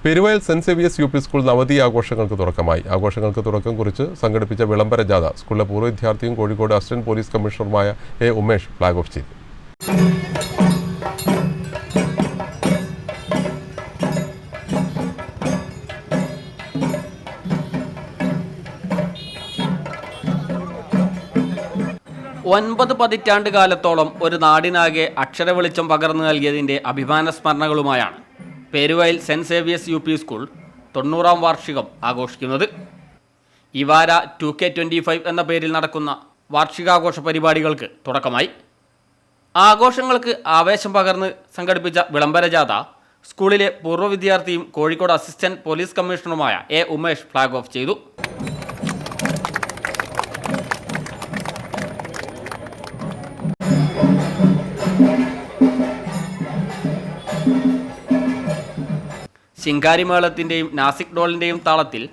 Peruvayal saint Xavier's U P school നവതി ആഘോഷങ്ങൾക്ക് തുടക്കമായി. ആഘോഷങ്ങൾക്ക് തുടക്കം കുറിച്ച് സംഘടിപ്പിച്ച വിളംബര ജാഥ സ്കൂളിലെ പൂർവ്വ വിദ്യാർത്ഥിയും കോഴിക്കോട് അസിസ്റ്റന്റ് പോലീസ് കമ്മീഷണറുമായ എ ഉമേഷ് ഫ്ലാഗ് ഓഫ് ചെയ്തു. ഒൻപത് പതിറ്റാണ്ട് കാലത്തോളം ഒരു നാടിനാകെ അക്ഷരവെളിച്ചം പകർന്നു നൽകിയതിൻ്റെ അഭിമാന സ്മരണകളുമായാണ് Peruvayal saint Xavier's U P school 90-ാം വാർഷികം ആഘോഷിക്കുന്നത്. ഇവാര 2K25 എന്ന പേരിൽ നടക്കുന്ന വാർഷികാഘോഷ പരിപാടികൾക്ക് തുടക്കമായി. ആഘോഷങ്ങൾക്ക് ആവേശം പകർന്ന് സംഘടിപ്പിച്ച വിളംബര ജാഥ സ്കൂളിലെ പൂർവ്വ വിദ്യാർത്ഥിയും കോഴിക്കോട് അസിസ്റ്റന്റ് പോലീസ് കമ്മീഷണറുമായ എ ഉമേഷ് ഫ്ലാഗ് ഓഫ് ചെയ്തു. ശിങ്കാരിമേളത്തിൻ്റെയും നാസിക് ഡോളിൻ്റെയും താളത്തിൽ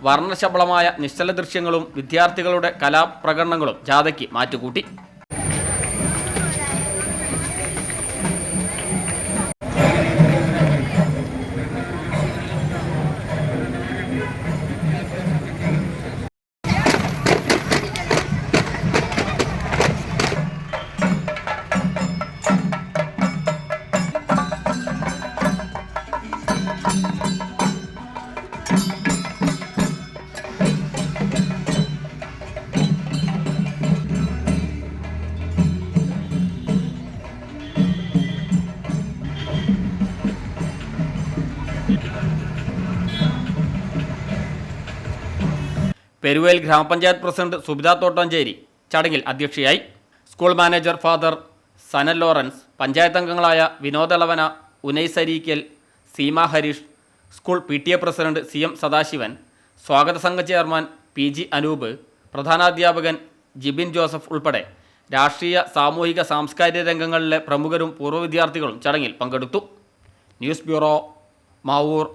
വർണ്ണശബളമായ നിശ്ചല ദൃശ്യങ്ങളും വിദ്യാർത്ഥികളുടെ കലാപ്രകടനങ്ങളും ജാഥയ്ക്ക് മാറ്റുകൂട്ടി. പെരുവയൽ ഗ്രാമപഞ്ചായത്ത് പ്രസിഡന്റ് സുബിത തോട്ടഞ്ചേരി ചടങ്ങിൽ അധ്യക്ഷയായി. School manager father Sanal Lawrence, panchayat അംഗങ്ങളായ Vinod Elavana, Unais Areekkal, Seema Harish, school PTA president CM Sadasivan, സ്വാഗത സംഘ ചെയർമാൻ PG അനൂപ്, പ്രധാനാധ്യാപകൻ ജിബിൻ ജോസഫ് ഉൾപ്പെടെ രാഷ്ട്രീയ, സാമൂഹിക, സാംസ്കാരിക രംഗങ്ങളിലെ പ്രമുഖരും പൂർവ്വ വിദ്യാർത്ഥികളും ചടങ്ങിൽ പങ്കെടുത്തു. News bureau, Mavoor.